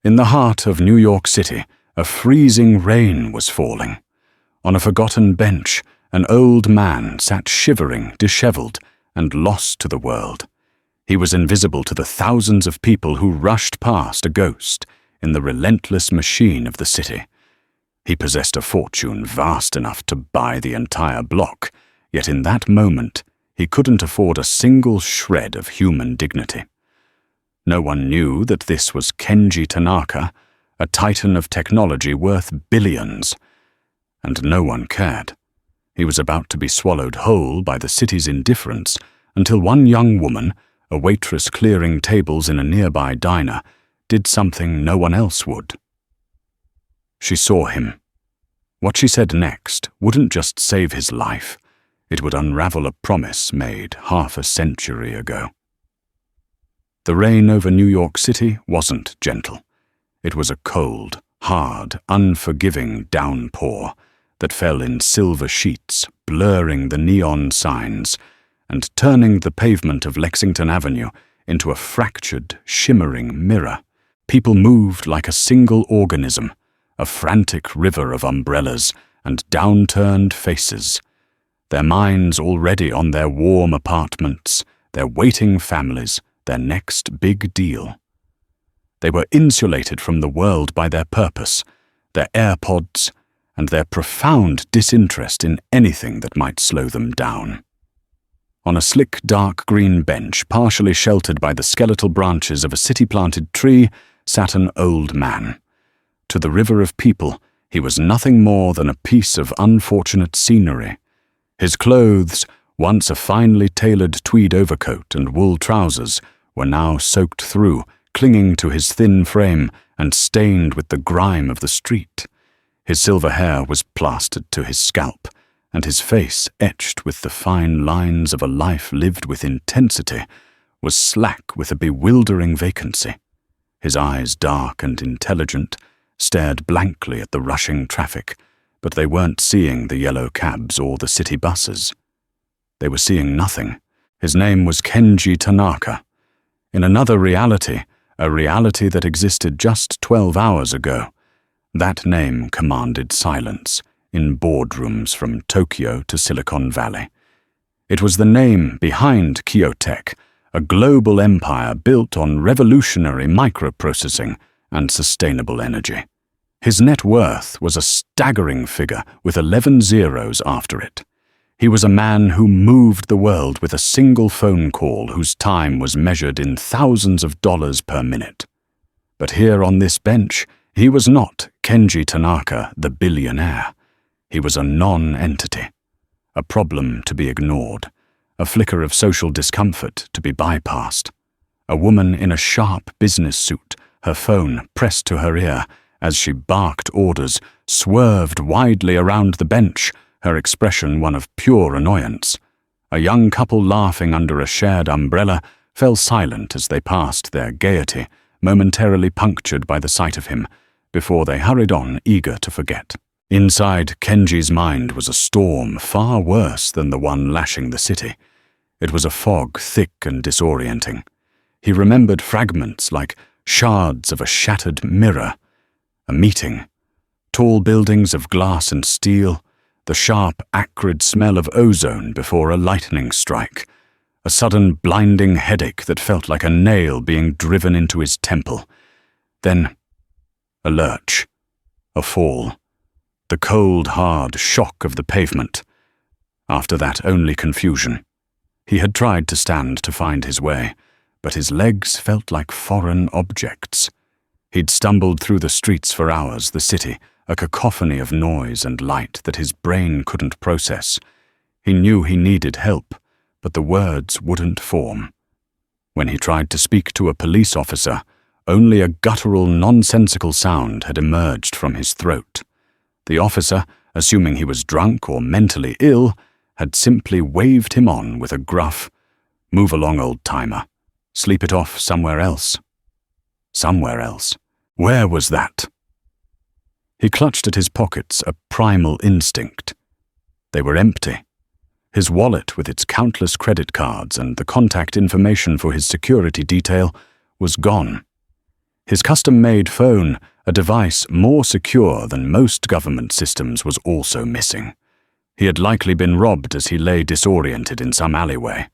In the heart of New York City, a freezing rain was falling. On a forgotten bench, an old man sat shivering, disheveled, and lost to the world. He was invisible to the thousands of people who rushed past, a ghost in the relentless machine of the city. He possessed a fortune vast enough to buy the entire block, yet in that moment he couldn't afford a single shred of human dignity. No one knew that this was Kenji Tanaka, a titan of technology worth billions. And no one cared. He was about to be swallowed whole by the city's indifference until one young woman, a waitress clearing tables in a nearby diner, did something no one else would. She saw him. What she said next wouldn't just save his life, it would unravel a promise made half a century ago. The rain over New York City wasn't gentle. It was a cold, hard, unforgiving downpour that fell in silver sheets, blurring the neon signs and turning the pavement of Lexington Avenue into a fractured, shimmering mirror. People moved like a single organism, a frantic river of umbrellas and downturned faces, their minds already on their warm apartments, their waiting families, their next big deal. They were insulated from the world by their purpose, their AirPods, and their profound disinterest in anything that might slow them down. On a slick dark green bench, partially sheltered by the skeletal branches of a city-planted tree, sat an old man. To the river of people, he was nothing more than a piece of unfortunate scenery. His clothes, once a finely tailored tweed overcoat and wool trousers, were now soaked through, clinging to his thin frame and stained with the grime of the street. His silver hair was plastered to his scalp, and his face, etched with the fine lines of a life lived with intensity, was slack with a bewildering vacancy. His eyes, dark and intelligent, stared blankly at the rushing traffic, but they weren't seeing the yellow cabs or the city buses. They were seeing nothing. His name was Kenji Tanaka. In another reality, a reality that existed just 12 hours ago, that name commanded silence in boardrooms from Tokyo to Silicon Valley. It was the name behind Kyotech, a global empire built on revolutionary microprocessing and sustainable energy. His net worth was a staggering figure with 11 zeros after it. He was a man who moved the world with a single phone call whose time was measured in thousands of dollars per minute. But here on this bench, he was not Kenji Tanaka, the billionaire. He was a non-entity, a problem to be ignored, a flicker of social discomfort to be bypassed. A woman in a sharp business suit, her phone pressed to her ear as she barked orders, swerved widely around the bench, her expression one of pure annoyance. A young couple laughing under a shared umbrella fell silent as they passed, their gaiety momentarily punctured by the sight of him, before they hurried on, eager to forget. Inside Kenji's mind was a storm far worse than the one lashing the city. It was a fog thick and disorienting. He remembered fragments like shards of a shattered mirror, a meeting, tall buildings of glass and steel, the sharp, acrid smell of ozone before a lightning strike, a sudden blinding headache that felt like a nail being driven into his temple. Then, a lurch, a fall, the cold, hard shock of the pavement. After that, only confusion. He had tried to stand to find his way, but his legs felt like foreign objects. He'd stumbled through the streets for hours, the city, a cacophony of noise and light that his brain couldn't process. He knew he needed help, but the words wouldn't form. When he tried to speak to a police officer, only a guttural, nonsensical sound had emerged from his throat. The officer, assuming he was drunk or mentally ill, had simply waved him on with a gruff, "Move along, old-timer. Sleep it off somewhere else." Somewhere else. Where was that? He clutched at his pockets, a primal instinct. They were empty. His wallet, with its countless credit cards and the contact information for his security detail, was gone. His custom-made phone, a device more secure than most government systems, was also missing. He had likely been robbed as he lay disoriented in some alleyway.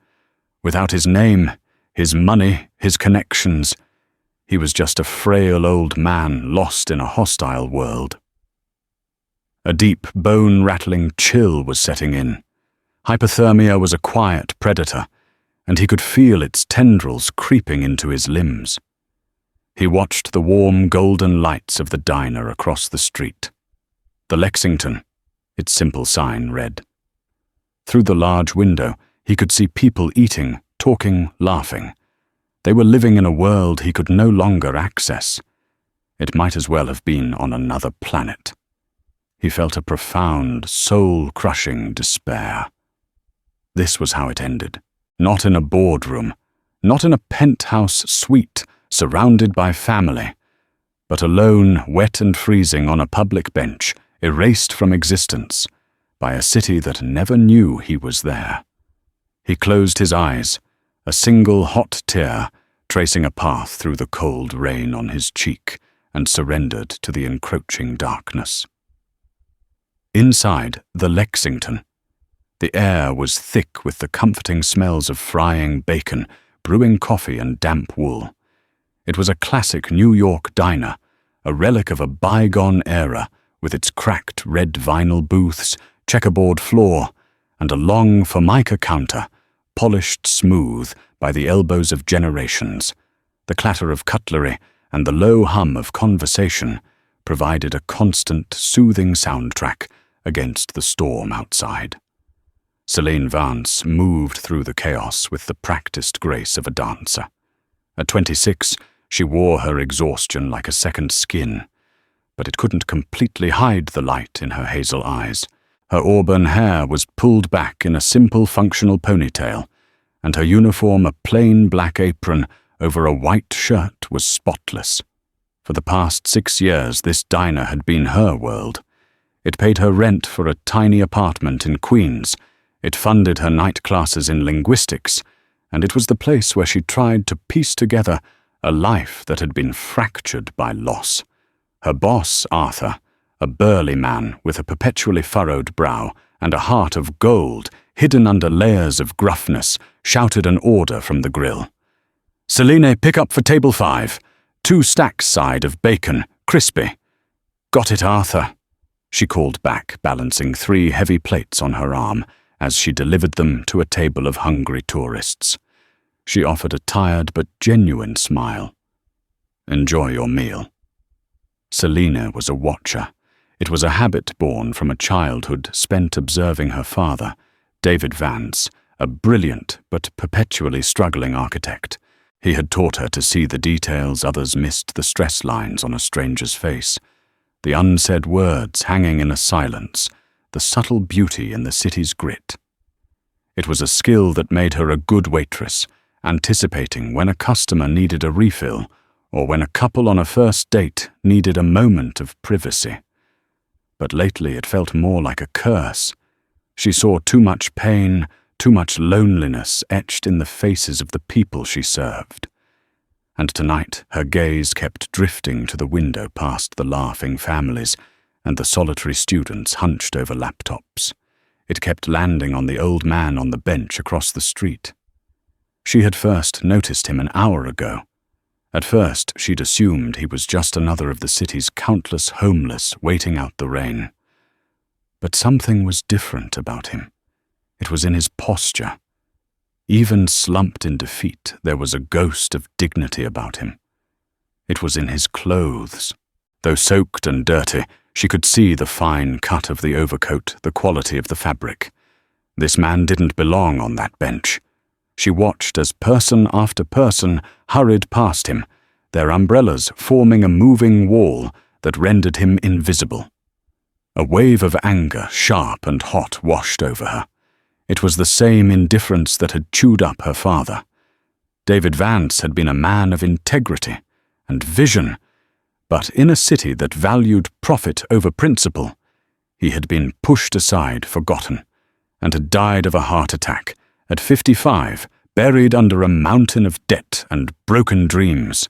Without his name, his money, his connections, he was just a frail old man lost in a hostile world. A deep, bone-rattling chill was setting in. Hypothermia was a quiet predator, and he could feel its tendrils creeping into his limbs. He watched the warm golden lights of the diner across the street. The Lexington, its simple sign read. Through the large window, he could see people eating, talking, laughing. They were living in a world he could no longer access. It might as well have been on another planet. He felt a profound, soul-crushing despair. This was how it ended. Not in a boardroom, not in a penthouse suite surrounded by family, but alone, wet and freezing on a public bench, erased from existence by a city that never knew he was there. He closed his eyes, a single hot tear tracing a path through the cold rain on his cheek, and surrendered to the encroaching darkness. Inside the Lexington, the air was thick with the comforting smells of frying bacon, brewing coffee, and damp wool. It was a classic New York diner, a relic of a bygone era, with its cracked red vinyl booths, checkerboard floor, and a long formica counter, polished smooth by the elbows of generations. The clatter of cutlery and the low hum of conversation provided a constant, soothing soundtrack against the storm outside. Seline Vance moved through the chaos with the practiced grace of a dancer. At 26, she wore her exhaustion like a second skin, but it couldn't completely hide the light in her hazel eyes. Her auburn hair was pulled back in a simple functional ponytail, and her uniform, a plain black apron over a white shirt, was spotless. For the past 6 years, this diner had been her world. It paid her rent for a tiny apartment in Queens. It funded her night classes in linguistics, and it was the place where she tried to piece together a life that had been fractured by loss. Her boss, Arthur, a burly man with a perpetually furrowed brow and a heart of gold hidden under layers of gruffness, shouted an order from the grill. "Seline, pick up for table 5. 2 stacks side of bacon, crispy." "Got it, Arthur," she called back, balancing 3 heavy plates on her arm as she delivered them to a table of hungry tourists. She offered a tired but genuine smile. "Enjoy your meal." Seline was a watcher. It was a habit born from a childhood spent observing her father, David Vance, a brilliant but perpetually struggling architect. He had taught her to see the details others missed, the stress lines on a stranger's face, the unsaid words hanging in a silence, the subtle beauty in the city's grit. It was a skill that made her a good waitress, anticipating when a customer needed a refill or when a couple on a first date needed a moment of privacy. But lately it felt more like a curse. She saw too much pain, too much loneliness etched in the faces of the people she served. And tonight her gaze kept drifting to the window past the laughing families and the solitary students hunched over laptops. It kept landing on the old man on the bench across the street. She had first noticed him an hour ago. At first she'd assumed he was just another of the city's countless homeless waiting out the rain. But something was different about him. It was in his posture. Even slumped in defeat, there was a ghost of dignity about him. It was in his clothes. Though soaked and dirty, she could see the fine cut of the overcoat, the quality of the fabric. This man didn't belong on that bench. She watched as person after person hurried past him, their umbrellas forming a moving wall that rendered him invisible. A wave of anger, sharp and hot, washed over her. It was the same indifference that had chewed up her father. David Vance had been a man of integrity and vision, but in a city that valued profit over principle, he had been pushed aside, forgotten, and had died of a heart attack at 55, buried under a mountain of debt and broken dreams.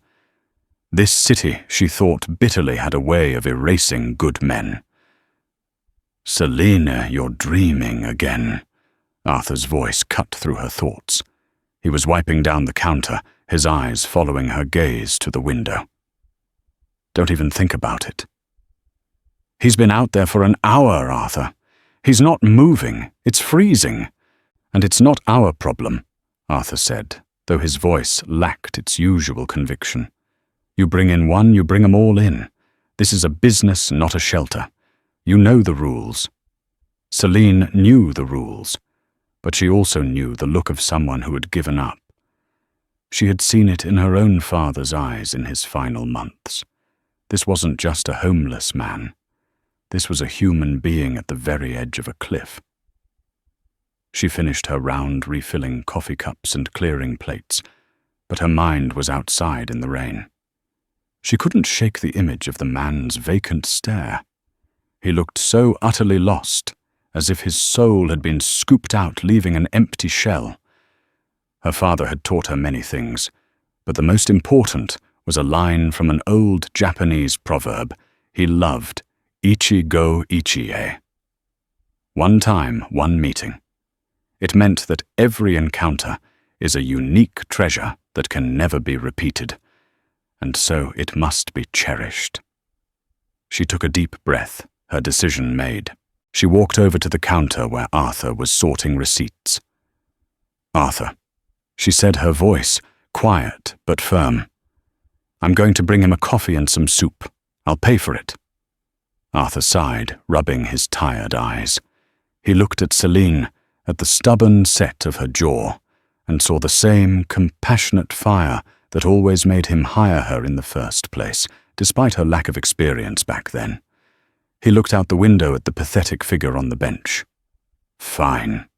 This city, she thought bitterly, had a way of erasing good men. "Seline, you're dreaming again," Arthur's voice cut through her thoughts. He was wiping down the counter, his eyes following her gaze to the window. "Don't even think about it." "He's been out there for an hour, Arthur. He's not moving. It's freezing. And it's not our problem," Arthur said, though his voice lacked its usual conviction. "You bring in one, you bring 'em all in. This is a business, not a shelter. You know the rules." Seline knew the rules, but she also knew the look of someone who had given up. She had seen it in her own father's eyes in his final months. This wasn't just a homeless man. This was a human being at the very edge of a cliff. She finished her round, refilling coffee cups and clearing plates, but her mind was outside in the rain. She couldn't shake the image of the man's vacant stare. He looked so utterly lost, as if his soul had been scooped out, leaving an empty shell. Her father had taught her many things, but the most important was a line from an old Japanese proverb he loved, "Ichi go ichie." One time, one meeting. It meant that every encounter is a unique treasure that can never be repeated, and so it must be cherished. She took a deep breath, her decision made. She walked over to the counter where Arthur was sorting receipts. "Arthur," she said, her voice quiet but firm. "I'm going to bring him a coffee and some soup. I'll pay for it." Arthur sighed, rubbing his tired eyes. He looked at Seline, at the stubborn set of her jaw, and saw the same compassionate fire that always made him hire her in the first place, despite her lack of experience back then. He looked out the window at the pathetic figure on the bench. "Fine,"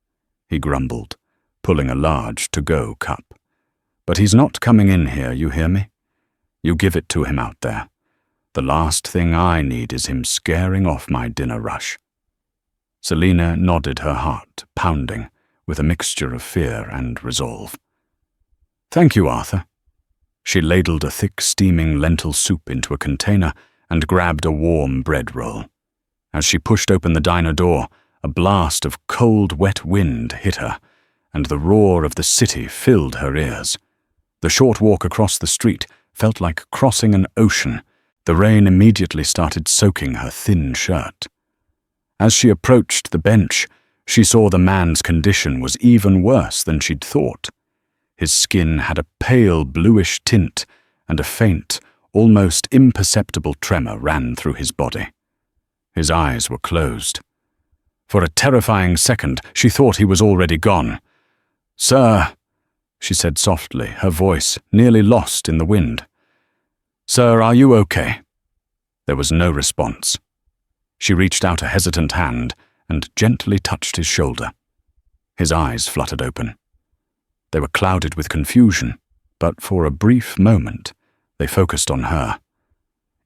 he grumbled, pulling a large to-go cup. "But he's not coming in here, you hear me? You give it to him out there. The last thing I need is him scaring off my dinner rush." Selina nodded, her heart pounding with a mixture of fear and resolve. "Thank you, Arthur." She ladled a thick, steaming lentil soup into a container and grabbed a warm bread roll. As she pushed open the diner door, a blast of cold, wet wind hit her, and the roar of the city filled her ears. The short walk across the street felt like crossing an ocean. The rain immediately started soaking her thin shirt. As she approached the bench, she saw the man's condition was even worse than she'd thought. His skin had a pale bluish tint, and a faint, almost imperceptible tremor ran through his body. His eyes were closed. For a terrifying second, she thought he was already gone. "Sir," she said softly, her voice nearly lost in the wind. "Sir, are you okay?" There was no response. She reached out a hesitant hand and gently touched his shoulder. His eyes fluttered open. They were clouded with confusion, but for a brief moment, they focused on her.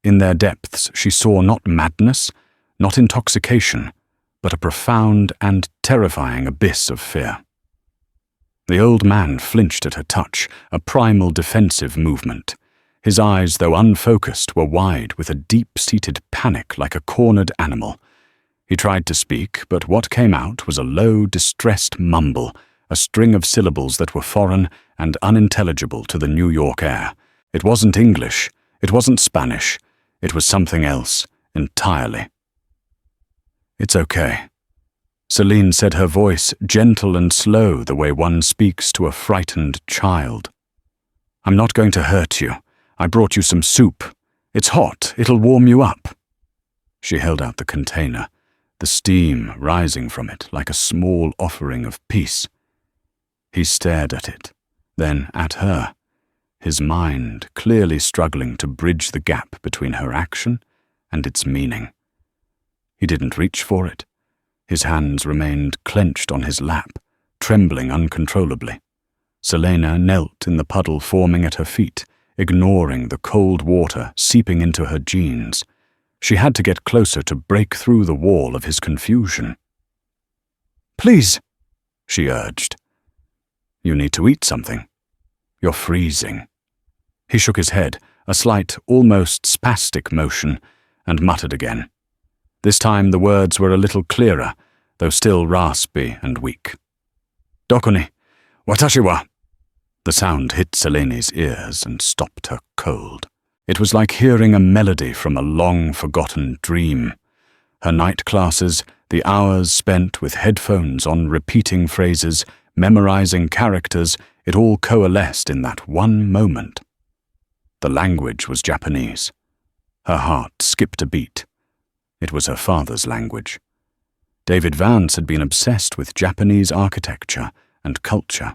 In their depths, she saw not madness, not intoxication, but a profound and terrifying abyss of fear. The old man flinched at her touch, a primal defensive movement. His eyes, though unfocused, were wide with a deep-seated panic like a cornered animal. He tried to speak, but what came out was a low, distressed mumble, a string of syllables that were foreign and unintelligible to the New York air. It wasn't English, it wasn't Spanish, it was something else entirely. "It's okay," Seline said, her voice gentle and slow the way one speaks to a frightened child. "I'm not going to hurt you. I brought you some soup. It's hot. It'll warm you up." She held out the container, the steam rising from it like a small offering of peace. He stared at it, then at her, his mind clearly struggling to bridge the gap between her action and its meaning. He didn't reach for it. His hands remained clenched on his lap, trembling uncontrollably. Selena knelt in the puddle forming at her feet, ignoring the cold water seeping into her jeans. She had to get closer to break through the wall of his confusion. "Please," she urged. "You need to eat something. You're freezing." He shook his head, a slight, almost spastic motion, and muttered again. This time the words were a little clearer, though still raspy and weak. "Doko ni, watashi wa." The sound hit Selene's ears and stopped her cold. It was like hearing a melody from a long-forgotten dream. Her night classes, the hours spent with headphones on repeating phrases, memorizing characters, it all coalesced in that one moment. The language was Japanese. Her heart skipped a beat. It was her father's language. David Vance had been obsessed with Japanese architecture and culture.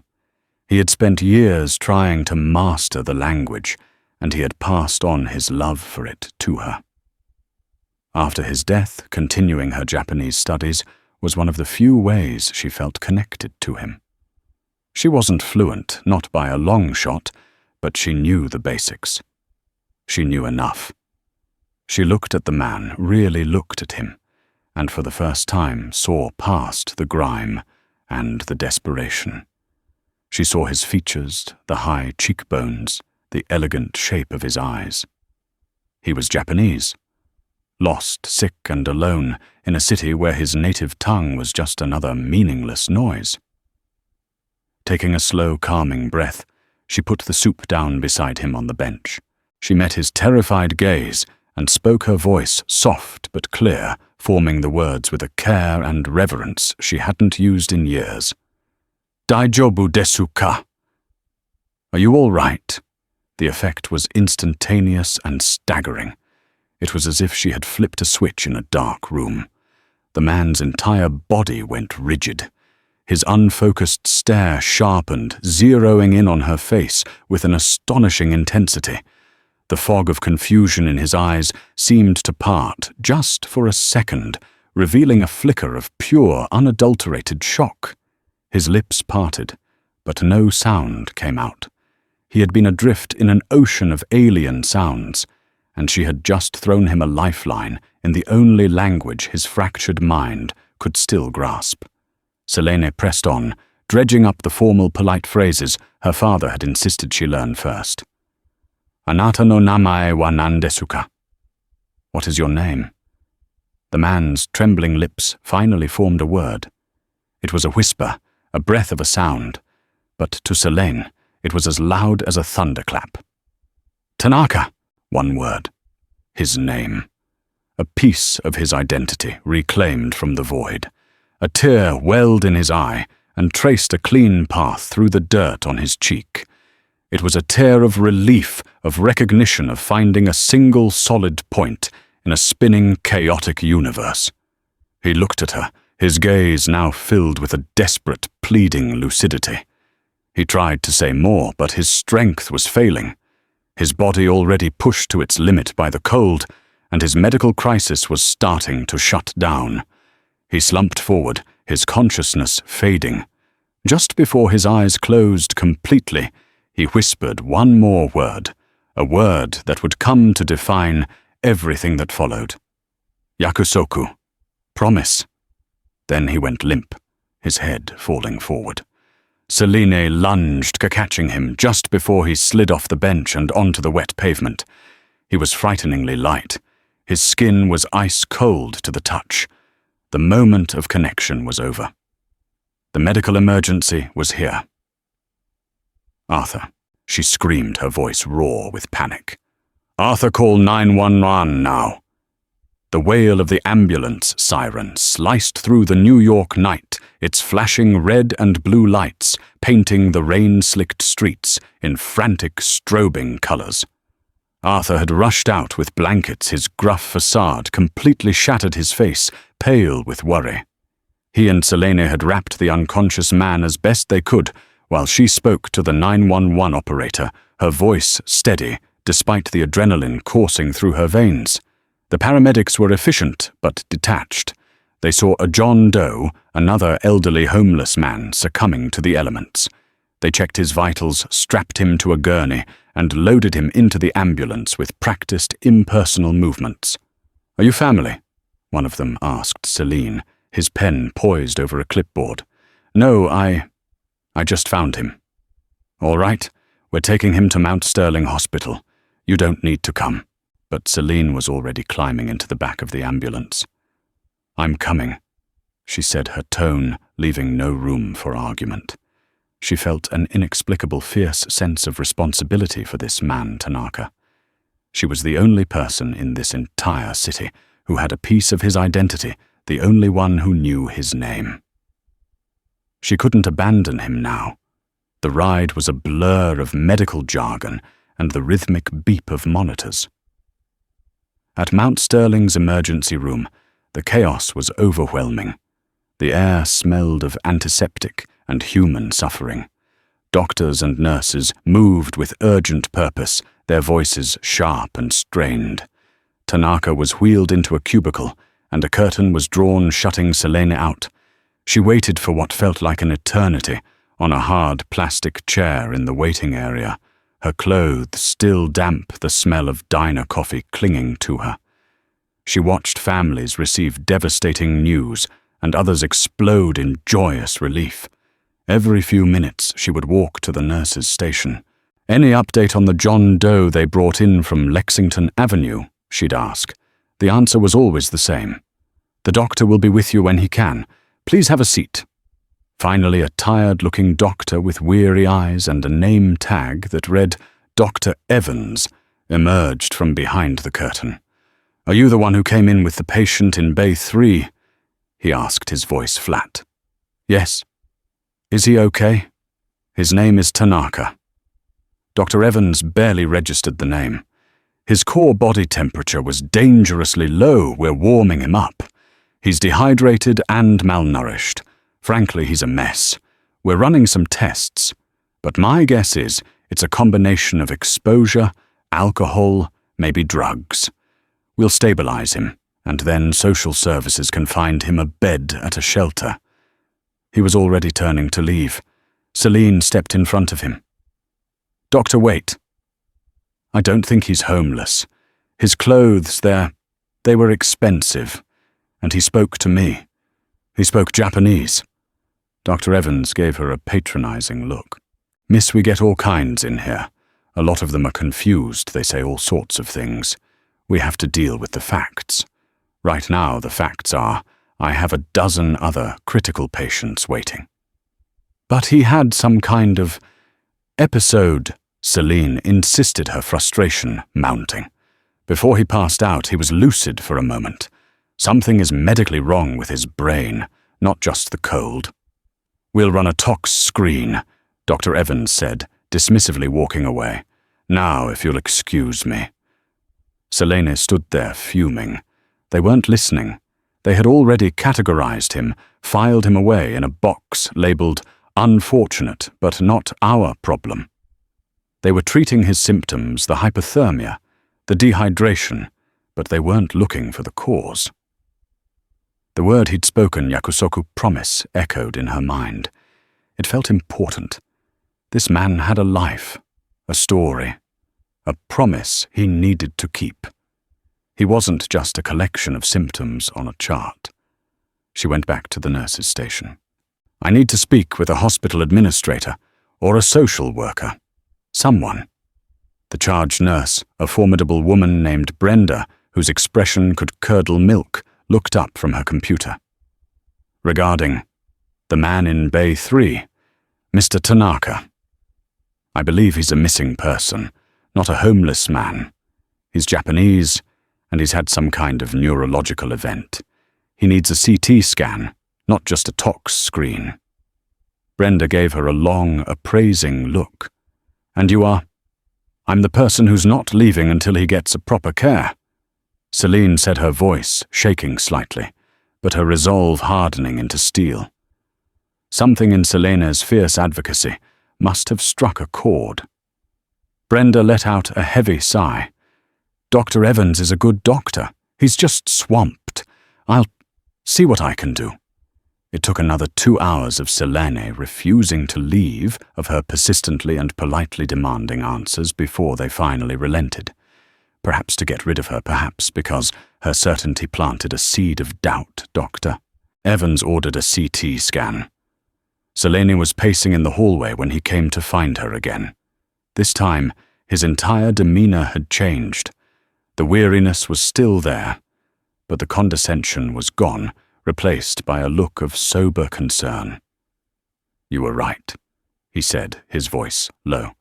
He had spent years trying to master the language, and he had passed on his love for it to her. After his death, continuing her Japanese studies was one of the few ways she felt connected to him. She wasn't fluent, not by a long shot, but she knew the basics. She knew enough. She looked at the man, really looked at him, and for the first time saw past the grime and the desperation. She saw his features, the high cheekbones, the elegant shape of his eyes. He was Japanese, lost, sick and alone in a city where his native tongue was just another meaningless noise. Taking a slow, calming breath, she put the soup down beside him on the bench. She met his terrified gaze and spoke, her voice soft but clear, forming the words with a care and reverence she hadn't used in years. "Daijoubu desu ka?" "Are you all right?" The effect was instantaneous and staggering. It was as if she had flipped a switch in a dark room. The man's entire body went rigid. His unfocused stare sharpened, zeroing in on her face with an astonishing intensity. The fog of confusion in his eyes seemed to part, just for a second, revealing a flicker of pure, unadulterated shock. His lips parted, but no sound came out. He had been adrift in an ocean of alien sounds, and she had just thrown him a lifeline in the only language his fractured mind could still grasp. Selene pressed on, dredging up the formal, polite phrases her father had insisted she learn first. "Anata no namae wa nan desu ka?" "What is your name?" The man's trembling lips finally formed a word. It was a whisper, a breath of a sound, but to Selene it was as loud as a thunderclap. "Tanaka," one word. His name. A piece of his identity reclaimed from the void. A tear welled in his eye and traced a clean path through the dirt on his cheek. It was a tear of relief, of recognition of finding a single solid point in a spinning, chaotic universe. He looked at her, his gaze now filled with a desperate, pleading lucidity. He tried to say more, but his strength was failing. His body already pushed to its limit by the cold, and his medical crisis was starting to shut down. He slumped forward, his consciousness fading. Just before his eyes closed completely, he whispered one more word, a word that would come to define everything that followed. "Yakusoku." Promise. Then he went limp, his head falling forward. Seline lunged, catching him just before he slid off the bench and onto the wet pavement. He was frighteningly light. His skin was ice cold to the touch. The moment of connection was over. The medical emergency was here. "Arthur," she screamed, her voice raw with panic. "Arthur, call 911 now." The wail of the ambulance siren sliced through the New York night, its flashing red and blue lights painting the rain-slicked streets in frantic, strobing colors. Arthur had rushed out with blankets, his gruff facade completely shattered, his face pale with worry. He and Selene had wrapped the unconscious man as best they could, while she spoke to the 911 operator, her voice steady, despite the adrenaline coursing through her veins. The paramedics were efficient, but detached. They saw a John Doe, another elderly homeless man, succumbing to the elements. They checked his vitals, strapped him to a gurney, and loaded him into the ambulance with practiced, impersonal movements. "Are you family?" one of them asked Seline, his pen poised over a clipboard. "No, I just found him." "All right, we're taking him to Mount Sterling Hospital. You don't need to come. But Seline was already climbing into the back of the ambulance. I'm coming, she said, her tone leaving no room for argument. She felt an inexplicable fierce sense of responsibility for this man, Tanaka. She was the only person in this entire city who had a piece of his identity, the only one who knew his name. She couldn't abandon him now. The ride was a blur of medical jargon and the rhythmic beep of monitors. At Mount Sterling's emergency room, the chaos was overwhelming. The air smelled of antiseptic and human suffering. Doctors and nurses moved with urgent purpose, their voices sharp and strained. Tanaka was wheeled into a cubicle, and a curtain was drawn shutting Seline out. She waited for what felt like an eternity on a hard plastic chair in the waiting area, her clothes still damp, the smell of diner coffee clinging to her. She watched families receive devastating news and others explode in joyous relief. Every few minutes she would walk to the nurse's station. Any update on the John Doe they brought in from Lexington Avenue, she'd ask. The answer was always the same. The doctor will be with you when he can. Please have a seat. Finally, a tired-looking doctor with weary eyes and a name tag that read Dr. Evans emerged from behind the curtain. Are you the one who came in with the patient in Bay 3? He asked, his voice flat. Yes. Is he okay? His name is Tanaka. Dr. Evans barely registered the name. His core body temperature was dangerously low. We're warming him up. He's dehydrated and malnourished. Frankly, he's a mess. We're running some tests, but my guess is it's a combination of exposure, alcohol, maybe drugs. We'll stabilize him, and then social services can find him a bed at a shelter. He was already turning to leave. Seline stepped in front of him. Doctor, wait. I don't think he's homeless. His clothes, they were expensive, and he spoke to me. He spoke Japanese. Dr. Evans gave her a patronizing look. Miss, we get all kinds in here. A lot of them are confused. They say all sorts of things. We have to deal with the facts. Right now, the facts are, I have a dozen other critical patients waiting. But he had some kind of episode, Seline insisted, her frustration mounting. Before he passed out, he was lucid for a moment. Something is medically wrong with his brain, not just the cold. We'll run a tox screen, Dr. Evans said, dismissively walking away. Now, if you'll excuse me. Seline stood there fuming. They weren't listening. They had already categorized him, filed him away in a box labeled unfortunate but not our problem. They were treating his symptoms, the hypothermia, the dehydration, but they weren't looking for the cause. The word he'd spoken, yakusoku, promise, echoed in her mind. It felt important. This man had a life, a story, a promise he needed to keep. He wasn't just a collection of symptoms on a chart. She went back to the nurse's station. I need to speak with a hospital administrator or a social worker. Someone. The charge nurse, a formidable woman named Brenda, whose expression could curdle milk, looked up from her computer. Regarding the man in Bay 3, Mr. Tanaka. I believe he's a missing person, not a homeless man. He's Japanese, and he's had some kind of neurological event. He needs a CT scan, not just a tox screen. Brenda gave her a long, appraising look. And you are? I'm the person who's not leaving until he gets a proper care. Seline said, her voice shaking slightly, but her resolve hardening into steel. Something in Selena's fierce advocacy must have struck a chord. Brenda let out a heavy sigh. Dr. Evans is a good doctor. He's just swamped. I'll see what I can do. It took another 2 hours of Seline refusing to leave, of her persistently and politely demanding answers before they finally relented. Perhaps to get rid of her, perhaps because her certainty planted a seed of doubt, Doctor. Evans ordered a CT scan. Seline was pacing in the hallway when he came to find her again. This time, His entire demeanor had changed. The weariness was still there, but the condescension was gone, replaced by a look of sober concern. "You were right," he said, his voice low.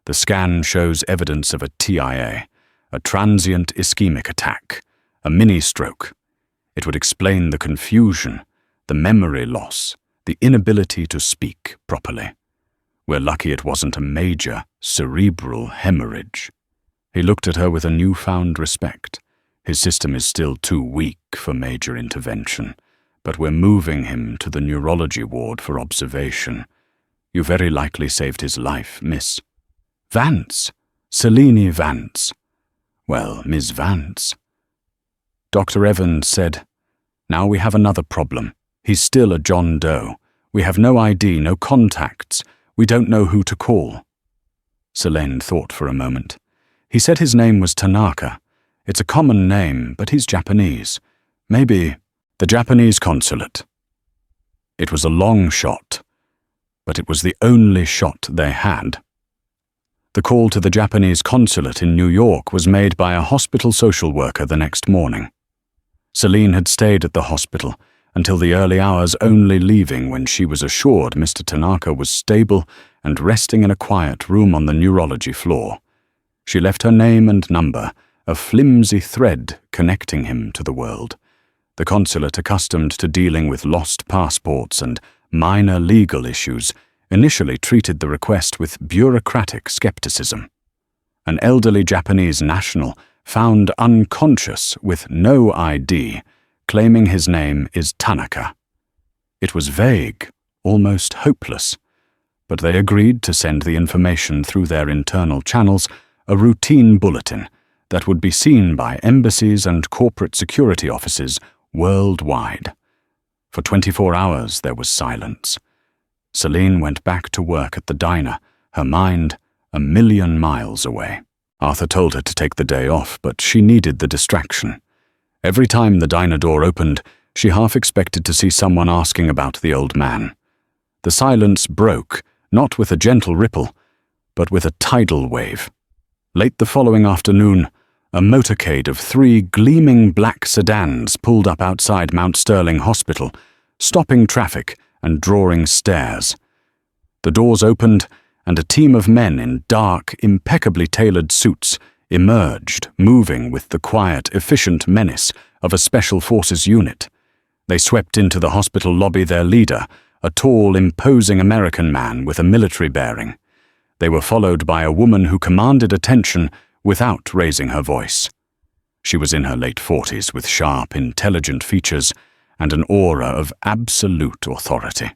"The scan shows evidence of a TIA, a transient ischemic attack, a mini-stroke. It would explain the confusion, the memory loss, the inability to speak properly. We're lucky it wasn't a major, cerebral hemorrhage." He looked at her with a newfound respect. "His system is still too weak for major intervention, but we're moving him to the neurology ward for observation. You very likely saved his life, Miss." "Vance. Seline Vance." "Well, Miss Vance." Dr. Evans said, "Now we have another problem. He's still a John Doe. We have no ID, no contacts. We don't know who to call." Seline thought for a moment. "He said his name was Tanaka. It's a common name, but he's Japanese. Maybe the Japanese consulate." It was a long shot, but it was the only shot they had. The call to the Japanese consulate in New York was made by a hospital social worker the next morning. Seline had stayed at the hospital until the early hours, only leaving when she was assured Mr. Tanaka was stable and resting in a quiet room on the neurology floor. She left her name and number, a flimsy thread connecting him to the world. The consulate, accustomed to dealing with lost passports and minor legal issues, initially treated the request with bureaucratic skepticism. An elderly Japanese national found unconscious with no ID, claiming his name is Tanaka. It was vague, almost hopeless, but they agreed to send the information through their internal channels, a routine bulletin that would be seen by embassies and corporate security offices worldwide. For 24 hours there was silence. Seline went back to work at the diner, her mind a million miles away. Arthur told her to take the day off, but she needed the distraction. Every time the diner door opened, she half expected to see someone asking about the old man. The silence broke, not with a gentle ripple, but with a tidal wave. Late the following afternoon, a motorcade of 3 gleaming black sedans pulled up outside Mount Sterling Hospital, stopping traffic and drawing stares. The doors opened, and a team of men in dark, impeccably tailored suits emerged, moving with the quiet, efficient menace of a special forces unit. They swept into the hospital lobby, their leader, a tall, imposing American man with a military bearing. They were followed by a woman who commanded attention without raising her voice. She was in her late 40s, with sharp, intelligent features and an aura of absolute authority.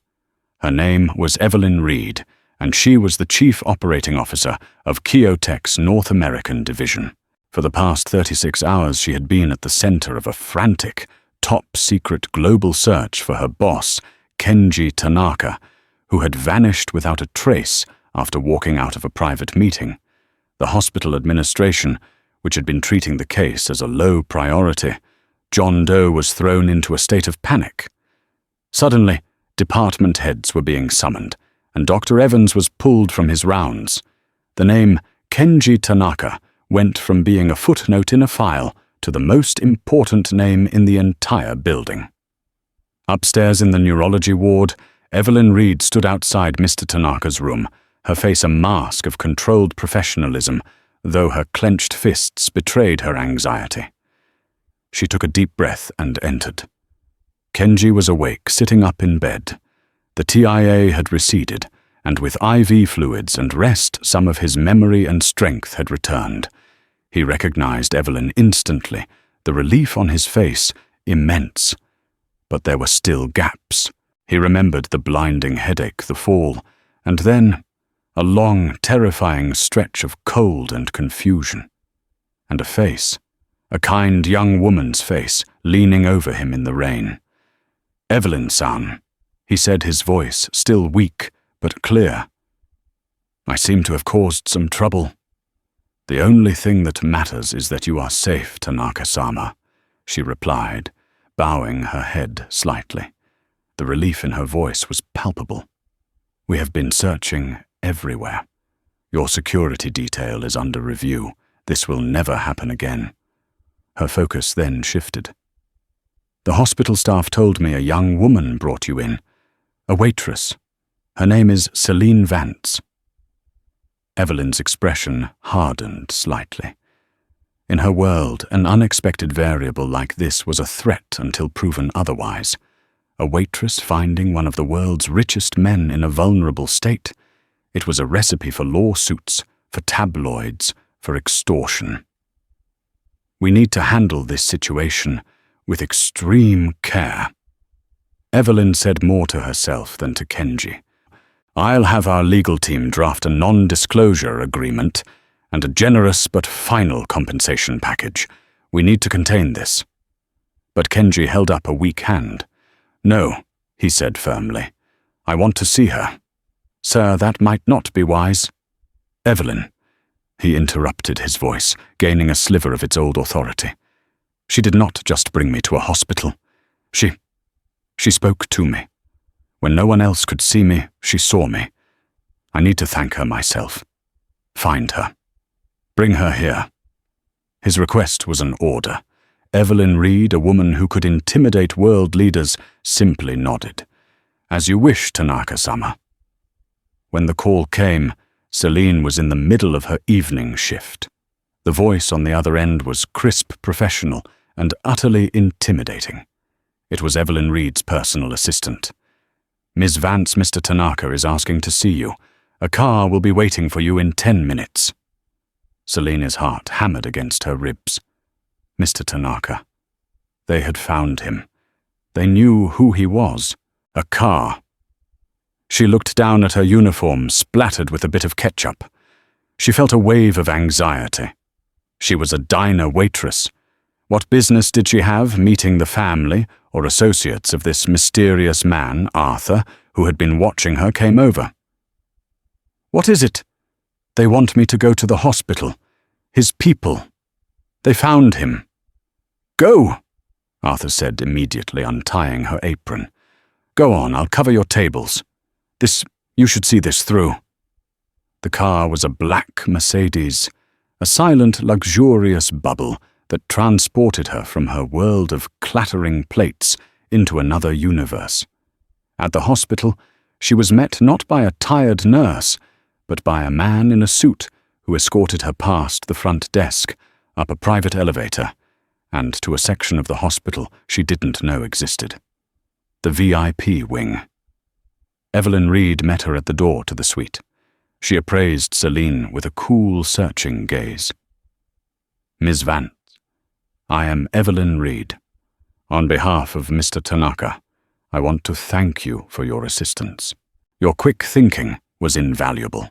Her name was Evelyn Reed, and she was the Chief Operating Officer of Keotech's North American Division. For the past 36 hours she had been at the center of a frantic, top-secret global search for her boss, Kenji Tanaka, who had vanished without a trace after walking out of a private meeting. The hospital administration, which had been treating the case as a low priority, John Doe was thrown into a state of panic. Suddenly, department heads were being summoned, and Dr. Evans was pulled from his rounds. The name Kenji Tanaka went from being a footnote in a file to the most important name in the entire building. Upstairs in the neurology ward, Evelyn Reed stood outside Mr. Tanaka's room, her face a mask of controlled professionalism, though her clenched fists betrayed her anxiety. She took a deep breath and entered. Kenji was awake, sitting up in bed. The TIA had receded, and with IV fluids and rest, some of his memory and strength had returned. He recognized Evelyn instantly, the relief on his face immense. But there were still gaps. He remembered the blinding headache, the fall, and then a long, terrifying stretch of cold and confusion. And a face, a kind young woman's face, leaning over him in the rain. "Evelyn-san," he said, his voice still weak but clear. "I seem to have caused some trouble." "The only thing that matters is that you are safe, Tanaka-sama," she replied, bowing her head slightly. The relief in her voice was palpable. "We have been searching everywhere. Your security detail is under review. This will never happen again." Her focus then shifted. "The hospital staff told me a young woman brought you in. A waitress. Her name is Seline Vance." Evelyn's expression hardened slightly. In her world, an unexpected variable like this was a threat until proven otherwise. A waitress finding one of the world's richest men in a vulnerable state. It was a recipe for lawsuits, for tabloids, for extortion. "We need to handle this situation with extreme care." Evelyn said more to herself than to Kenji. "I'll have our legal team draft a non-disclosure agreement and a generous but final compensation package. We need to contain this." But Kenji held up a weak hand. "No," he said firmly. "I want to see her." "Sir, that might not be wise." "Evelyn," he interrupted, his voice gaining a sliver of its old authority. "She did not just bring me to a hospital. She spoke to me. When no one else could see me, she saw me. I need to thank her myself. Find her. Bring her here." His request was an order. Evelyn Reed, a woman who could intimidate world leaders, simply nodded. "As you wish, Tanaka-sama." When the call came, Seline was in the middle of her evening shift. The voice on the other end was crisp, professional, and utterly intimidating. It was Evelyn Reed's personal assistant. "Ms. Vance, Mr. Tanaka is asking to see you. A car will be waiting for you in 10 minutes. Selene's heart hammered against her ribs. Mr. Tanaka. They had found him. They knew who he was. A car. She looked down at her uniform, splattered with a bit of ketchup. She felt a wave of anxiety. She was a diner waitress. What business did she have meeting the family or associates of this mysterious man, Arthur, who had been watching her, came over? "What is it?" "They want me to go to the hospital. His people. They found him." "Go," Arthur said, immediately untying her apron. "Go on, I'll cover your tables. You should see this through." The car was a black Mercedes, a silent, luxurious bubble that transported her from her world of clattering plates into another universe. At the hospital, she was met not by a tired nurse, but by a man in a suit who escorted her past the front desk, up a private elevator, and to a section of the hospital she didn't know existed. The VIP wing. Evelyn Reed met her at the door to the suite. She appraised Seline with a cool, searching gaze. "Ms. Vance, I am Evelyn Reed. On behalf of Mr. Tanaka, I want to thank you for your assistance. Your quick thinking was invaluable."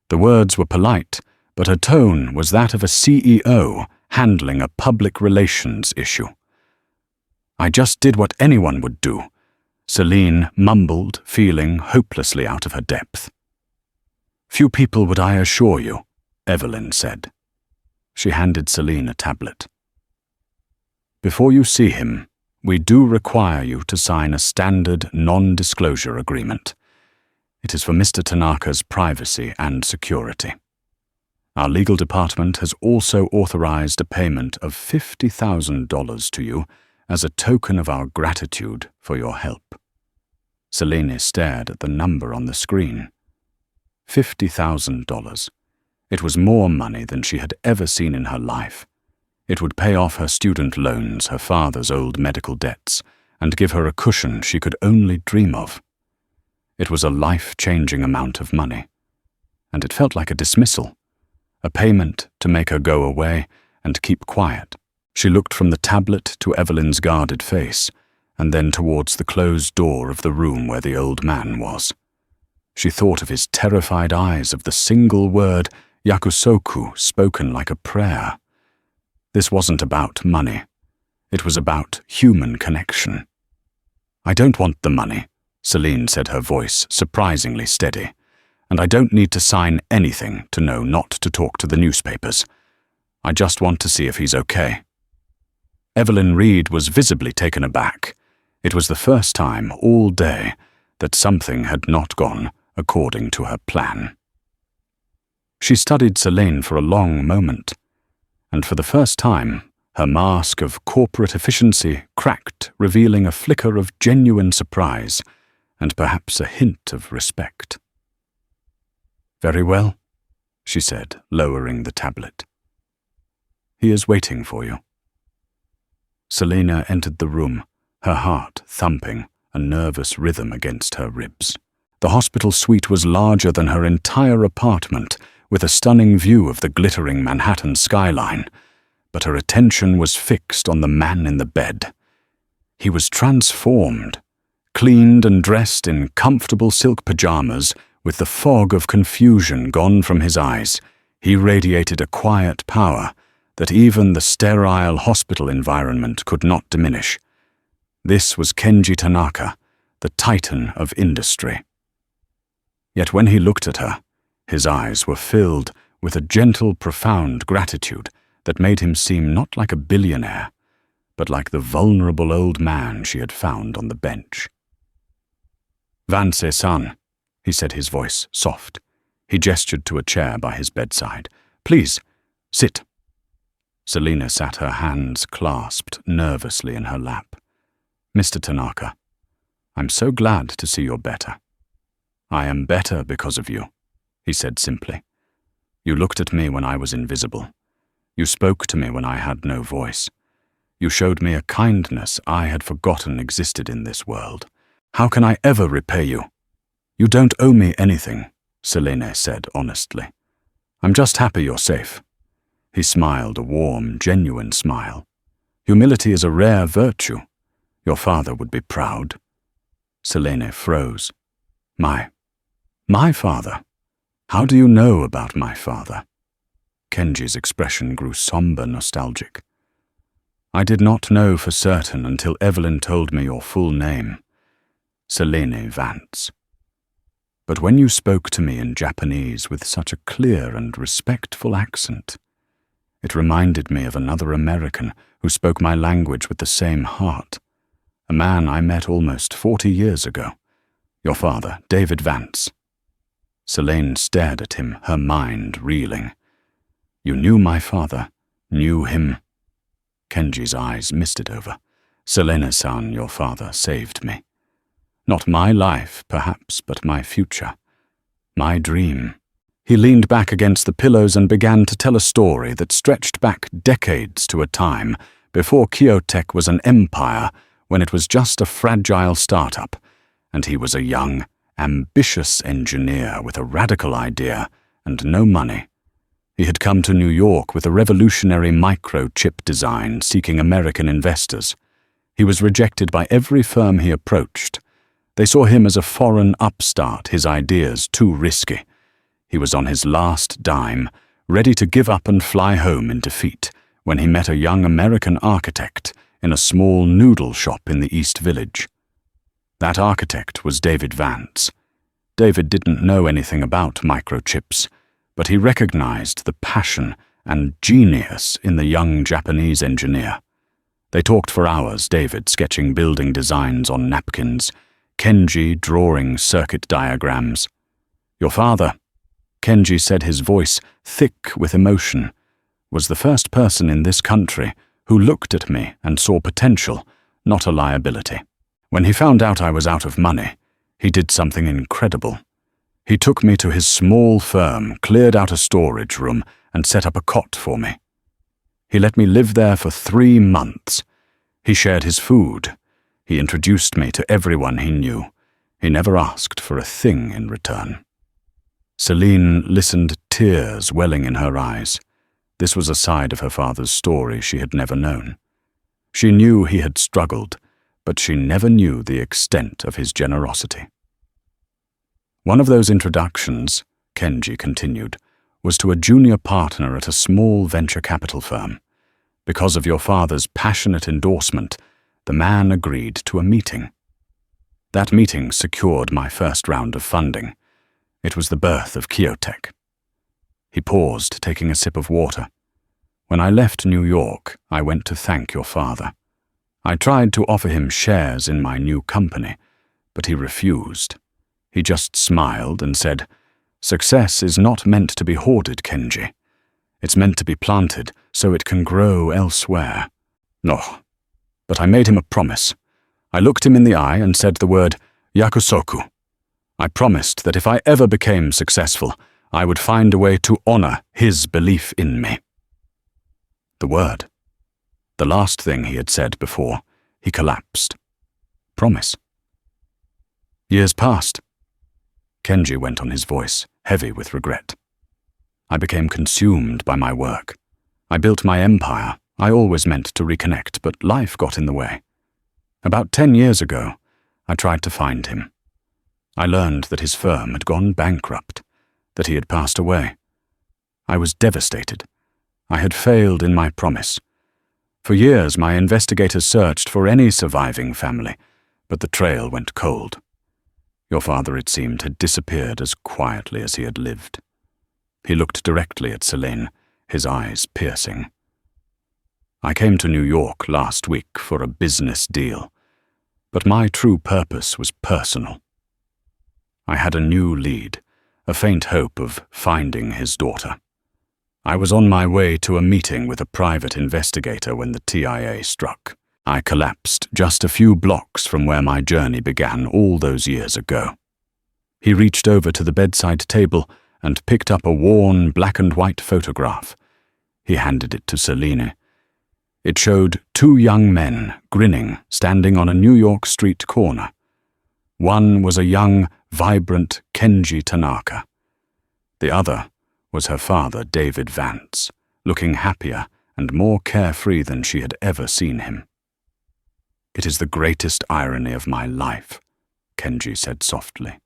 The words were polite, but her tone was that of a CEO handling a public relations issue. "I just did what anyone would do," Seline mumbled, feeling hopelessly out of her depth. "Few people would, I assure you," Evelyn said. She handed Seline a tablet. "Before you see him, we do require you to sign a standard non-disclosure agreement. It is for Mr. Tanaka's privacy and security. Our legal department has also authorized a payment of $50,000 to you as a token of our gratitude for your help." Seline stared at the number on the screen. $50,000. It was more money than she had ever seen in her life. It would pay off her student loans, her father's old medical debts, and give her a cushion she could only dream of. It was a life-changing amount of money. And it felt like a dismissal, a payment to make her go away and keep quiet. She looked from the tablet to Evelyn's guarded face, and then towards the closed door of the room where the old man was. She thought of his terrified eyes, of the single word yakusoku spoken like a prayer. This wasn't about money. It was about human connection. "I don't want the money," Seline said, her voice surprisingly steady. "And I don't need to sign anything to know not to talk to the newspapers. I just want to see if he's okay." Evelyn Reed was visibly taken aback. It was the first time all day that something had not gone according to her plan. She studied Seline for a long moment, and for the first time, her mask of corporate efficiency cracked, revealing a flicker of genuine surprise and perhaps a hint of respect. "Very well," she said, lowering the tablet. "He is waiting for you." Selina entered the room, her heart thumping, a nervous rhythm against her ribs. The hospital suite was larger than her entire apartment, with a stunning view of the glittering Manhattan skyline, but her attention was fixed on the man in the bed. He was transformed, cleaned and dressed in comfortable silk pajamas, with the fog of confusion gone from his eyes. He radiated a quiet power that even the sterile hospital environment could not diminish. This was Kenji Tanaka, the titan of industry. Yet when he looked at her, his eyes were filled with a gentle, profound gratitude that made him seem not like a billionaire, but like the vulnerable old man she had found on the bench. "Vance-san," he said, his voice soft. He gestured to a chair by his bedside. "Please, sit." Selina sat, her hands clasped nervously in her lap. "Mr. Tanaka, I'm so glad to see you're better." "I am better because of you," he said simply. "You looked at me when I was invisible. You spoke to me when I had no voice. You showed me a kindness I had forgotten existed in this world. How can I ever repay you?" "You don't owe me anything," Selene said honestly. "I'm just happy you're safe." He smiled, a warm, genuine smile. "Humility is a rare virtue. Your father would be proud." Selene froze. My father? How do you know about my father?" Kenji's expression grew somber, nostalgic. "I did not know for certain until Evelyn told me your full name. Selene Vance. But when you spoke to me in Japanese with such a clear and respectful accent, it reminded me of another American who spoke my language with the same heart, a man I met almost 40 years ago, your father, David Vance." Selene stared at him, her mind reeling. "You knew my father, knew him." Kenji's eyes misted over. "Selene-san, your father saved me. Not my life, perhaps, but my future. My dream." He leaned back against the pillows and began to tell a story that stretched back decades to a time before Kyotech was an empire, when it was just a fragile startup, and he was a young, ambitious engineer with a radical idea and no money. He had come to New York with a revolutionary microchip design seeking American investors. He was rejected by every firm he approached. They saw him as a foreign upstart, his ideas too risky. He was on his last dime, ready to give up and fly home in defeat, when he met a young American architect in a small noodle shop in the East Village. That architect was David Vance. David didn't know anything about microchips, but he recognized the passion and genius in the young Japanese engineer. They talked for hours, David sketching building designs on napkins, Kenji drawing circuit diagrams. "Your father," Kenji said, his voice thick with emotion, "was the first person in this country who looked at me and saw potential, not a liability. When he found out I was out of money, he did something incredible. He took me to his small firm, cleared out a storage room, and set up a cot for me. He let me live there for 3 months. He shared his food. He introduced me to everyone he knew. He never asked for a thing in return." Seline listened, tears welling in her eyes. This was a side of her father's story she had never known. She knew he had struggled, but she never knew the extent of his generosity. "One of those introductions," Kenji continued, "was to a junior partner at a small venture capital firm. Because of your father's passionate endorsement, the man agreed to a meeting. That meeting secured my first round of funding. It was the birth of Kyotech." He paused, taking a sip of water. "When I left New York, I went to thank your father. I tried to offer him shares in my new company, but he refused. He just smiled and said, Success is not meant to be hoarded, Kenji. It's meant to be planted so it can grow elsewhere. No, but I made him a promise. I looked him in the eye and said the word yakusoku. I promised that if I ever became successful, I would find a way to honor his belief in me. The word. The last thing he had said before he collapsed. Promise. Years passed. Kenji went on, his voice heavy with regret. I became consumed by my work. I built my empire. I always meant to reconnect, but life got in the way. About 10 years ago, I tried to find him. I learned that his firm had gone bankrupt, that he had passed away. I was devastated. I had failed in my promise. For years, my investigators searched for any surviving family, but the trail went cold. Your father, it seemed, had disappeared as quietly as he had lived. He looked directly at Seline, his eyes piercing. I came to New York last week for a business deal, but my true purpose was personal. I had a new lead, a faint hope of finding his daughter. I was on my way to a meeting with a private investigator when the TIA struck. I collapsed just a few blocks from where my journey began all those years ago. He reached over to the bedside table and picked up a worn black and white photograph. He handed it to Seline. It showed 2 young men, grinning, standing on a New York street corner. One was a young, vibrant Kenji Tanaka. The other was her father, David Vance, looking happier and more carefree than she had ever seen him. "It is the greatest irony of my life," Kenji said softly.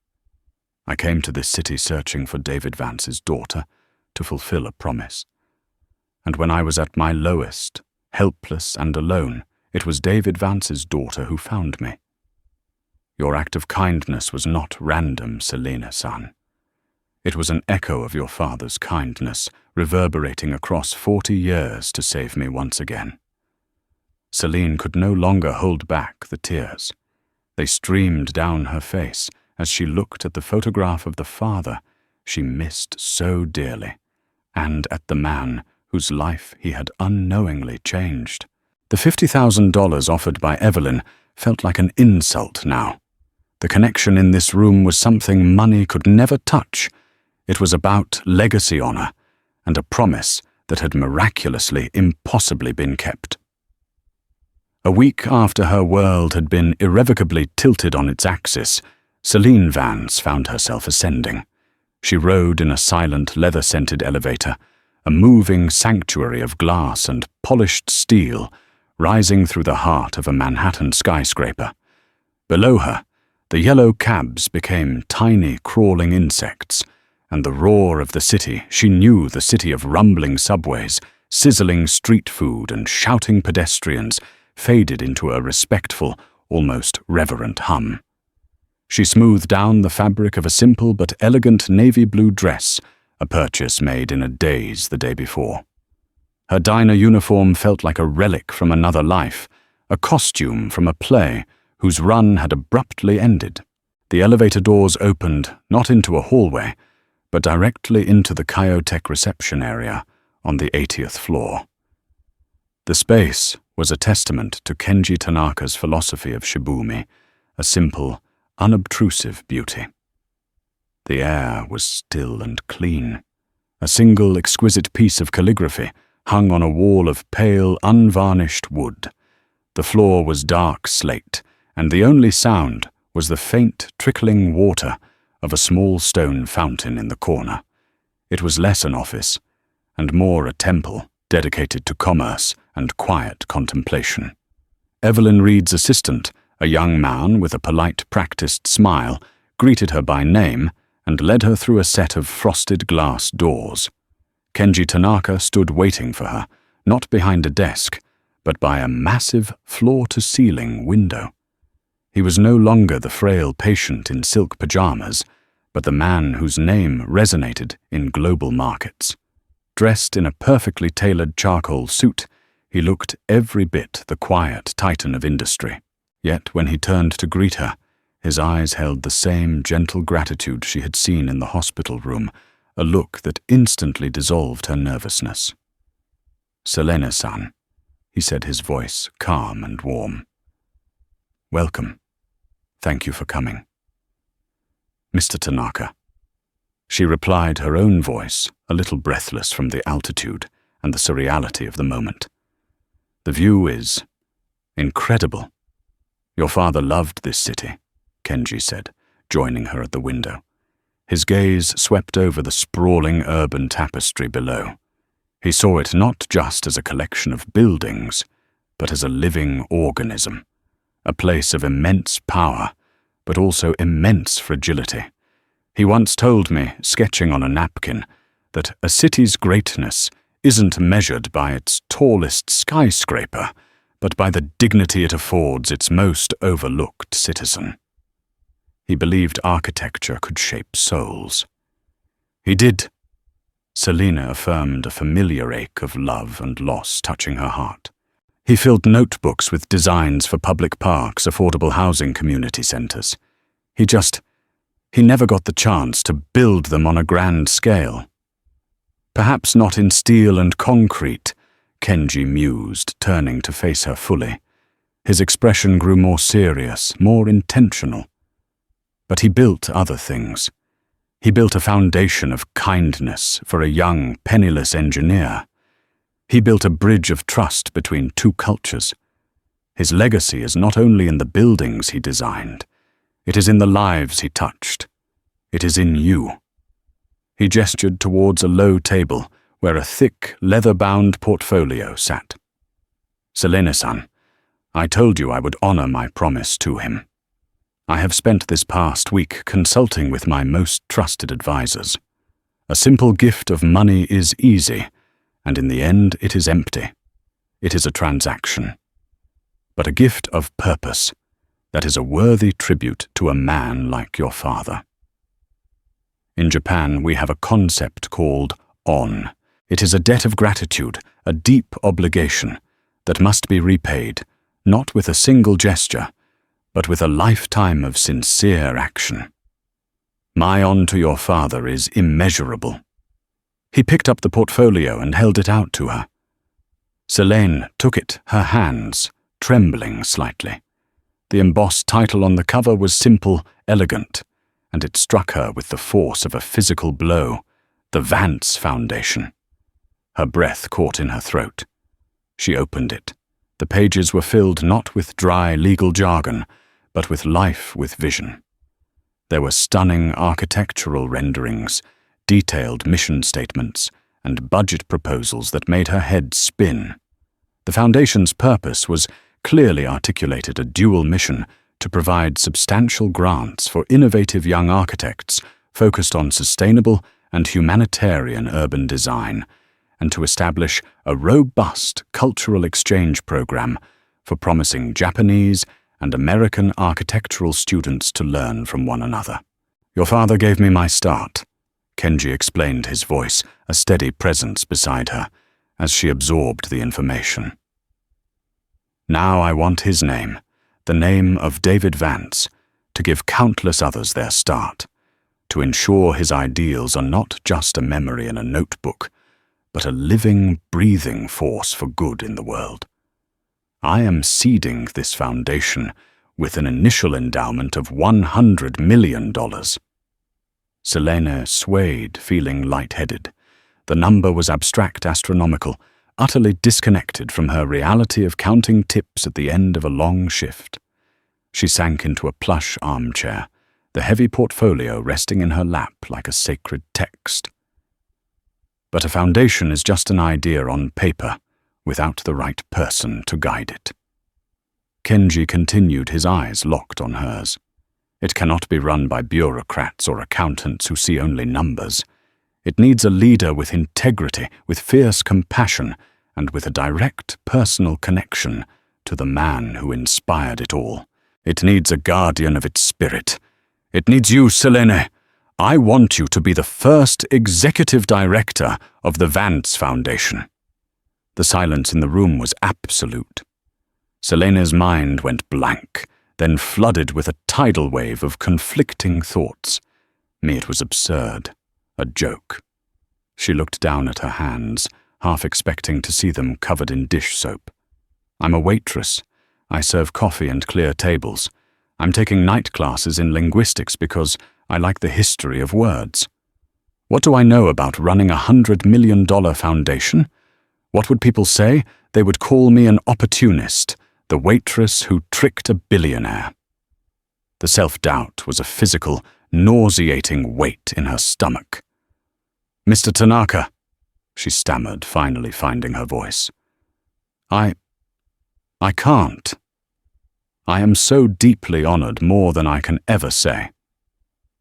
"I came to this city searching for David Vance's daughter to fulfill a promise. And when I was at my lowest, helpless and alone, it was David Vance's daughter who found me. Your act of kindness was not random, Seline-san. It was an echo of your father's kindness, reverberating across 40 years to save me once again." Seline could no longer hold back the tears. They streamed down her face as she looked at the photograph of the father she missed so dearly, and at the man whose life he had unknowingly changed. The $50,000 offered by Evelyn felt like an insult now. The connection in this room was something money could never touch. It was about legacy honor and a promise that had miraculously, impossibly been kept. A week after her world had been irrevocably tilted on its axis, Seline Vance found herself ascending. She rode in a silent, leather-scented elevator, a moving sanctuary of glass and polished steel, rising through the heart of a Manhattan skyscraper. Below her, the yellow cabs became tiny, crawling insects, and the roar of the city, she knew the city of rumbling subways, sizzling street food and shouting pedestrians, faded into a respectful, almost reverent hum. She smoothed down the fabric of a simple but elegant navy blue dress, a purchase made in a daze the day before. Her diner uniform felt like a relic from another life, a costume from a play whose run had abruptly ended. The elevator doors opened not into a hallway, but directly into the Kyotech reception area on the 80th floor. The space was a testament to Kenji Tanaka's philosophy of shibumi, a simple, unobtrusive beauty. The air was still and clean. A single exquisite piece of calligraphy hung on a wall of pale, unvarnished wood. The floor was dark slate, and the only sound was the faint, trickling water of a small stone fountain in the corner. It was less an office, and more a temple dedicated to commerce and quiet contemplation. Evelyn Reed's assistant, a young man with a polite, practiced smile, greeted her by name and led her through a set of frosted glass doors. Kenji Tanaka stood waiting for her, not behind a desk, but by a massive floor-to-ceiling window. He was no longer the frail patient in silk pajamas, but the man whose name resonated in global markets. Dressed in a perfectly tailored charcoal suit, he looked every bit the quiet titan of industry. Yet when he turned to greet her, His eyes held the same gentle gratitude she had seen in the hospital room, a look that instantly dissolved her nervousness. "Seline-san," he said, his voice calm and warm. "Welcome. Thank you for coming." "Mr. Tanaka." She replied, her own voice, a little breathless from the altitude and the surreality of the moment. "The view is incredible. Your father loved this city," Kenji said, joining her at the window. His gaze swept over the sprawling urban tapestry below. He saw it not just as a collection of buildings, but as a living organism, a place of immense power, but also immense fragility. He once told me, sketching on a napkin, that a city's greatness isn't measured by its tallest skyscraper, but by the dignity it affords its most overlooked citizen. He believed architecture could shape souls. "He did," Seline affirmed, a familiar ache of love and loss touching her heart. "He filled notebooks with designs for public parks, affordable housing community centers. He never got the chance to build them on a grand scale." "Perhaps not in steel and concrete," Kenji mused, turning to face her fully. His expression grew more serious, more intentional. "But he built other things. He built a foundation of kindness for a young, penniless engineer. He built a bridge of trust between two cultures. His legacy is not only in the buildings he designed, it is in the lives he touched. It is in you." He gestured towards a low table where a thick, leather-bound portfolio sat. "Seline-san, I told you I would honor my promise to him. I have spent this past week consulting with my most trusted advisors. A simple gift of money is easy, and in the end it is empty. It is a transaction. But a gift of purpose, that is a worthy tribute to a man like your father. In Japan, we have a concept called on. It is a debt of gratitude, a deep obligation, that must be repaid, not with a single gesture, but with a lifetime of sincere action. My on to your father is immeasurable." He picked up the portfolio and held it out to her. Seline took it, her hands trembling slightly. The embossed title on the cover was simple, elegant, and it struck her with the force of a physical blow, the Vance Foundation. Her breath caught in her throat. She opened it. The pages were filled not with dry legal jargon, but with life with vision. There were stunning architectural renderings, detailed mission statements, and budget proposals that made her head spin. The Foundation's purpose was clearly articulated, a dual mission to provide substantial grants for innovative young architects focused on sustainable and humanitarian urban design, and to establish a robust cultural exchange program for promising Japanese and American architectural students to learn from one another. "Your father gave me my start," Kenji explained, his voice a steady presence beside her, as she absorbed the information. "Now I want his name, the name of David Vance, to give countless others their start, to ensure his ideals are not just a memory in a notebook, but a living, breathing force for good in the world. I am seeding this foundation with an initial endowment of $100 million. Seline swayed, feeling lightheaded. The number was abstract, astronomical, utterly disconnected from her reality of counting tips at the end of a long shift. She sank into a plush armchair, the heavy portfolio resting in her lap like a sacred text. But a foundation is just an idea on paper, without the right person to guide it. Kenji continued, his eyes locked on hers. It cannot be run by bureaucrats or accountants who see only numbers. It needs a leader with integrity, with fierce compassion, and with a direct personal connection to the man who inspired it all. It needs a guardian of its spirit. It needs you, Seline. I want you to be the first executive director of the Vance Foundation." The silence in the room was absolute. Selene's mind went blank, then flooded with a tidal wave of conflicting thoughts. Me, it was absurd, a joke. She looked down at her hands, half expecting to see them covered in dish soap. I'm a waitress. I serve coffee and clear tables. I'm taking night classes in linguistics because I like the history of words. What do I know about running $100 million foundation? What would people say? They would call me an opportunist, the waitress who tricked a billionaire. The self-doubt was a physical, nauseating weight in her stomach. "Mr. Tanaka," she stammered, finally finding her voice. I can't. I am so deeply honored, more than I can ever say.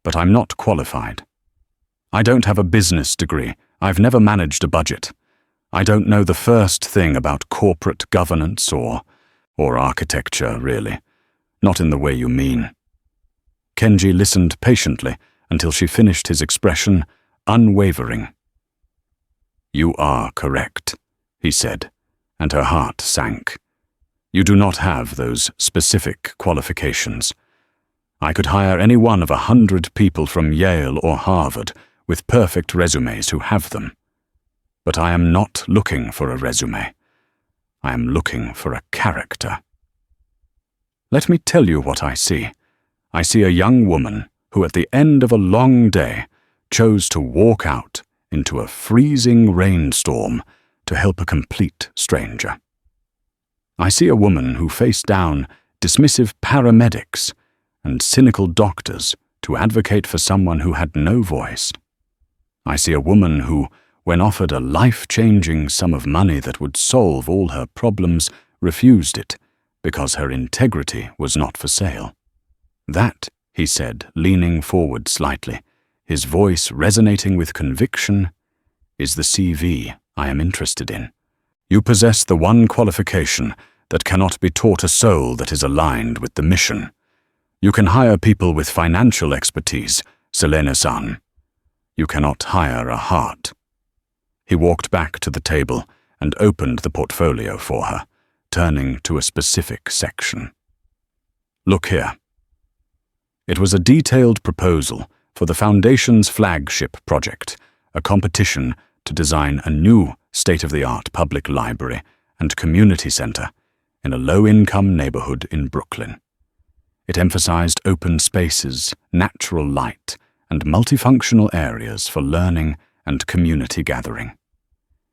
But I'm not qualified. I don't have a business degree. I've never managed a budget. I don't know the first thing about corporate governance or architecture, really. Not in the way you mean. Kenji listened patiently until she finished his expression, unwavering. "You are correct," he said, and her heart sank. "You do not have those specific qualifications. I could hire any one of 100 people from Yale or Harvard with perfect resumes who have them. But I am not looking for a resume. I am looking for a character. Let me tell you what I see. I see a young woman who at the end of a long day chose to walk out into a freezing rainstorm to help a complete stranger. I see a woman who faced down dismissive paramedics and cynical doctors to advocate for someone who had no voice. I see a woman who, when offered a life-changing sum of money that would solve all her problems, refused it because her integrity was not for sale. That, he said, leaning forward slightly, his voice resonating with conviction, is the CV I am interested in. You possess the one qualification that cannot be taught a soul that is aligned with the mission. You can hire people with financial expertise, Seline-san. You cannot hire a heart. He walked back to the table and opened the portfolio for her, turning to a specific section. Look here. It was a detailed proposal for the Foundation's flagship project, a competition to design a new state-of-the-art public library and community center in a low-income neighborhood in Brooklyn. It emphasized open spaces, natural light, and multifunctional areas for learning and community gathering.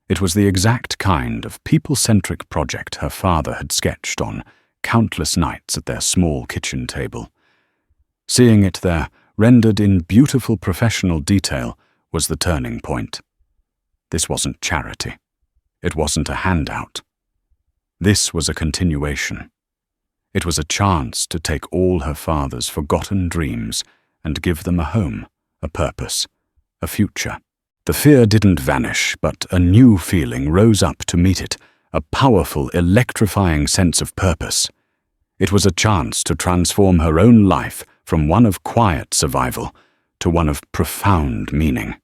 It was the exact kind of people-centric project her father had sketched on countless nights at their small kitchen table. Seeing it there, rendered in beautiful professional detail, was the turning point. This wasn't charity. It wasn't a handout. This was a continuation. It was a chance to take all her father's forgotten dreams and give them a home, a purpose, a future. The fear didn't vanish, but a new feeling rose up to meet it, a powerful, electrifying sense of purpose. It was a chance to transform her own life from one of quiet survival to one of profound meaning.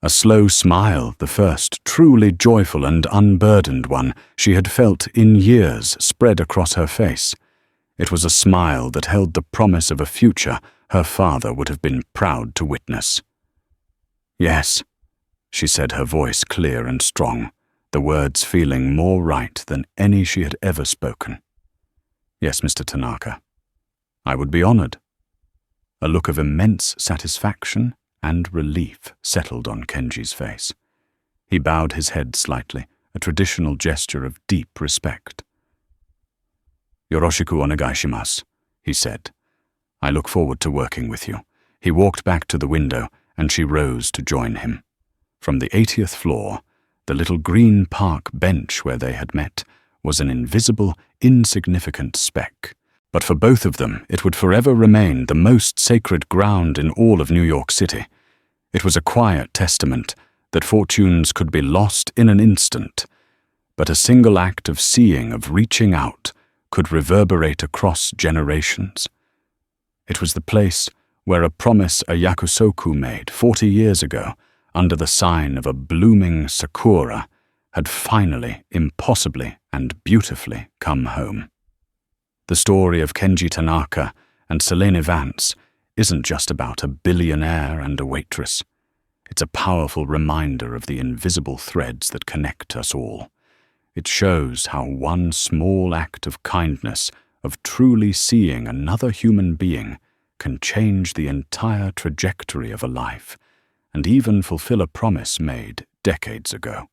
A slow smile, the first truly joyful and unburdened one she had felt in years, spread across her face. It was a smile that held the promise of a future her father would have been proud to witness. "Yes," she said, her voice clear and strong, the words feeling more right than any she had ever spoken. "Yes, Mr. Tanaka. I would be honored." A look of immense satisfaction and relief settled on Kenji's face. He bowed his head slightly, a traditional gesture of deep respect. "Yoroshiku onegai shimasu," he said. "I look forward to working with you." He walked back to the window, and she rose to join him. From the 80th floor, the little green park bench where they had met was an invisible, insignificant speck. But for both of them, it would forever remain the most sacred ground in all of New York City. It was a quiet testament that fortunes could be lost in an instant, but a single act of seeing, of reaching out, could reverberate across generations. It was the place where a promise a yakusoku made 40 years ago, under the sign of a blooming sakura, had finally, impossibly and beautifully come home. The story of Kenji Tanaka and Seline Vance isn't just about a billionaire and a waitress. It's a powerful reminder of the invisible threads that connect us all. It shows how one small act of kindness, of truly seeing another human being, can change the entire trajectory of a life, and even fulfill a promise made decades ago.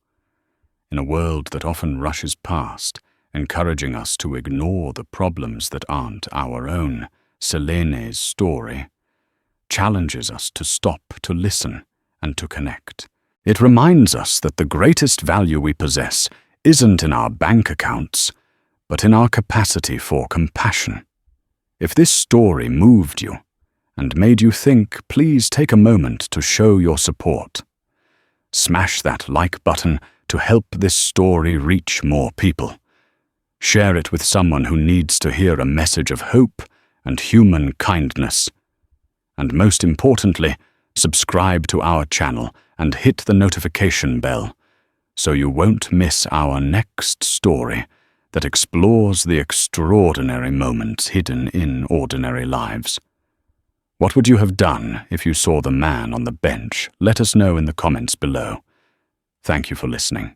In a world that often rushes past, encouraging us to ignore the problems that aren't our own, Seline's story challenges us to stop, to listen, and to connect. It reminds us that the greatest value we possess isn't in our bank accounts, but in our capacity for compassion. If this story moved you and made you think, please take a moment to show your support. Smash that like button to help this story reach more people. Share it with someone who needs to hear a message of hope and human kindness. And most importantly, subscribe to our channel and hit the notification bell so you won't miss our next story that explores the extraordinary moments hidden in ordinary lives. What would you have done if you saw the man on the bench? Let us know in the comments below. Thank you for listening.